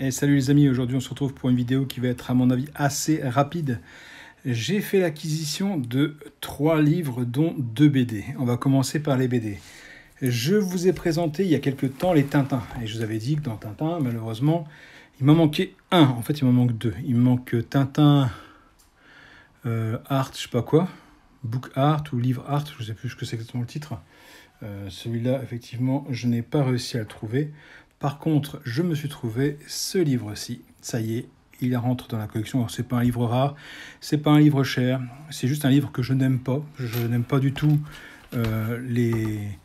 Et salut les amis, aujourd'hui on se retrouve pour une vidéo qui va être à mon avis assez rapide. J'ai fait l'acquisition de 3 livres dont 2 BD. On va commencer par les BD. Je vous ai présenté il y a quelques temps les Tintins. Et je vous avais dit que dans Tintin, malheureusement, il m'en manquait un. En fait, il m'en manque 2. Il me manque Tintin Art, je sais pas quoi. Book Art ou Livre Art, je ne sais plus ce que c'est exactement le titre. Celui-là, effectivement, je n'ai pas réussi à le trouver. Par contre, je me suis trouvé ce livre-ci. Ça y est, il rentre dans la collection. Alors, c'est pas un livre rare, c'est pas un livre cher. C'est juste un livre que je n'aime pas. Je n'aime pas du tout les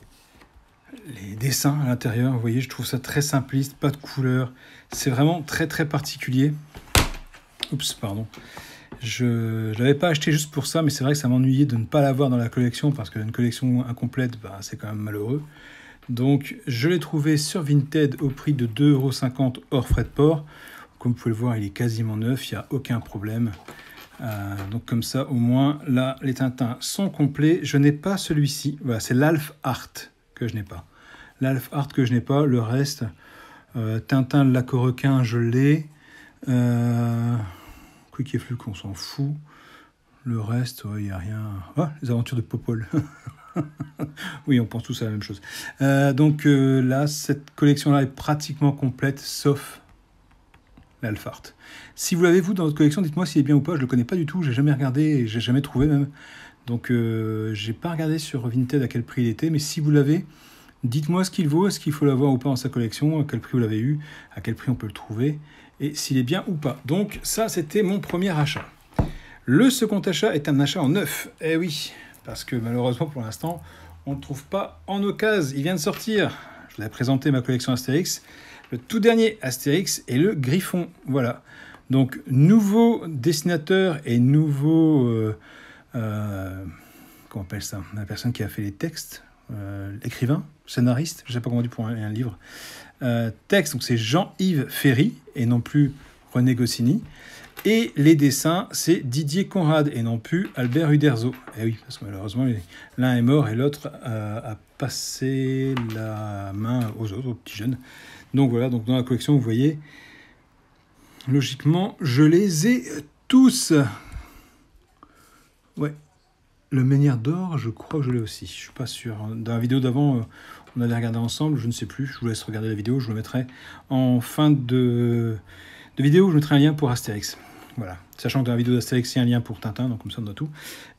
dessins à l'intérieur. Vous voyez, je trouve ça très simpliste, pas de couleur. C'est vraiment très très particulier. Oups, pardon. Je ne l'avais pas acheté juste pour ça, mais c'est vrai que ça m'ennuyait de ne pas l'avoir dans la collection, parce qu'une collection incomplète, c'est quand même malheureux. Donc, je l'ai trouvé sur Vinted au prix de 2,50 € hors frais de port. Comme vous pouvez le voir, il est quasiment neuf, il n'y a aucun problème. Donc comme ça, au moins, là, les Tintins sont complets. Je n'ai pas celui-ci. Voilà, c'est l'Alf Art que je n'ai pas. L'Alf Art que je n'ai pas. Le reste, Tintin le Lac-Requin, je l'ai. Quick et Fluke, on s'en fout. Le reste, il n'y a rien. Ah, les aventures de Popol. Oui, on pense tous à la même chose. Donc là, cette collection-là est pratiquement complète, sauf l'Alf Art. Si vous l'avez, vous, dans votre collection, dites-moi s'il est bien ou pas. Je ne le connais pas du tout, j'ai jamais regardé et j'ai jamais trouvé même. Donc, j'ai pas regardé sur Vinted à quel prix il était, mais si vous l'avez, dites-moi ce qu'il vaut, est-ce qu'il faut l'avoir ou pas dans sa collection, à quel prix vous l'avez eu, à quel prix on peut le trouver, et s'il est bien ou pas. Donc, ça, c'était mon premier achat. Le second achat est un achat en neuf. Eh oui, parce que malheureusement, pour l'instant, on ne le trouve pas en occasion. Il vient de sortir. Je vous ai présenté ma collection Astérix. Le tout dernier Astérix et le Griffon. Voilà. Donc, nouveau dessinateur et nouveau... comment on appelle ça? La personne qui a fait les textes. L'écrivain, scénariste, je ne sais pas comment on dit pour un livre. Texte, donc c'est Jean-Yves Ferry et non plus René Goscinny. Et les dessins, c'est Didier Conrad et non plus Albert Uderzo. Eh oui, parce que malheureusement, l'un est mort et l'autre a passé la main aux autres, aux petits jeunes. Donc voilà, donc dans la collection, vous voyez, logiquement, je les ai tous. Ouais, le Menhir d'Or, je crois que je l'ai aussi. Je suis pas sûr. Dans la vidéo d'avant, on avait regardé ensemble, je ne sais plus. Je vous laisse regarder la vidéo, je vous le mettrai en fin de vidéo, je mettrai un lien pour Astérix. Voilà, sachant que dans la vidéo d'Astérix, il y a un lien pour Tintin, donc comme ça on a tout.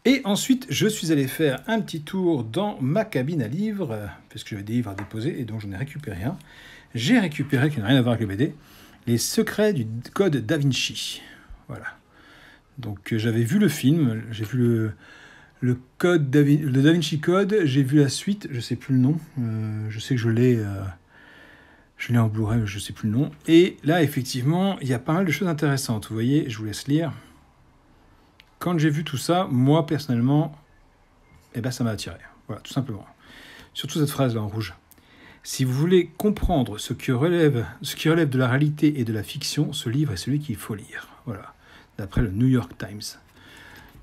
Et ensuite, je suis allé faire un petit tour dans ma cabine à livres, puisque j'avais des livres à déposer, et donc j'en ai récupéré un. J'ai récupéré, qui n'a rien à voir avec le BD, Les secrets du code Da Vinci. Voilà. Donc j'avais vu le film, j'ai vu le code le Da Vinci Code, j'ai vu la suite, je ne sais plus le nom, je sais que je l'ai en Blu-ray, je ne sais plus le nom. Et là, effectivement, il y a pas mal de choses intéressantes. Vous voyez, je vous laisse lire. Quand j'ai vu tout ça, moi, personnellement, ça m'a attiré. Voilà, tout simplement. Surtout cette phrase-là en rouge. Si vous voulez comprendre ce qui relève de la réalité et de la fiction, ce livre est celui qu'il faut lire. Voilà, d'après le New York Times.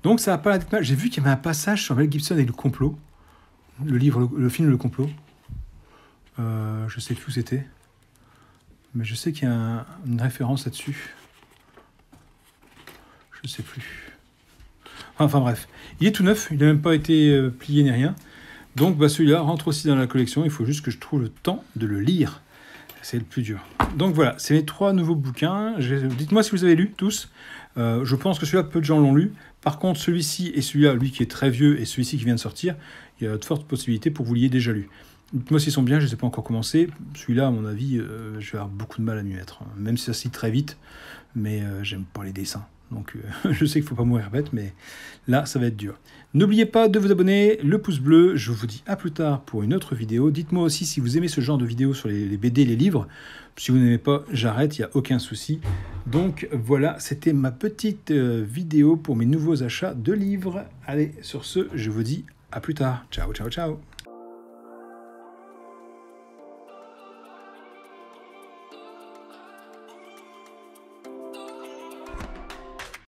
Donc, ça n'a pas l'air mal. J'ai vu qu'il y avait un passage sur Mel Gibson et le complot. Le film Le Complot. Je ne sais plus où c'était. Mais je sais qu'il y a une référence là-dessus. Je ne sais plus. Enfin bref, il est tout neuf, il n'a même pas été plié ni rien. Donc celui-là rentre aussi dans la collection, il faut juste que je trouve le temps de le lire. C'est le plus dur. Donc voilà, c'est les 3 nouveaux bouquins. Dites-moi si vous avez lu tous. Je pense que celui-là, peu de gens l'ont lu. Par contre, celui-ci et celui-là, lui qui est très vieux, et celui-ci qui vient de sortir, il y a de fortes possibilités pour que vous l'ayez déjà lu. Dites-moi s'ils sont bien, je ne sais pas encore commencé. Celui-là, à mon avis, je vais avoir beaucoup de mal à m'y mettre. Même si ça se lit très vite, mais j'aime pas les dessins. Donc je sais qu'il ne faut pas mourir bête, mais là, ça va être dur. N'oubliez pas de vous abonner, le pouce bleu. Je vous dis à plus tard pour une autre vidéo. Dites-moi aussi si vous aimez ce genre de vidéos sur les BD, les livres. Si vous n'aimez pas, j'arrête, il n'y a aucun souci. Donc voilà, c'était ma petite vidéo pour mes nouveaux achats de livres. Allez, sur ce, je vous dis à plus tard. Ciao, ciao, ciao.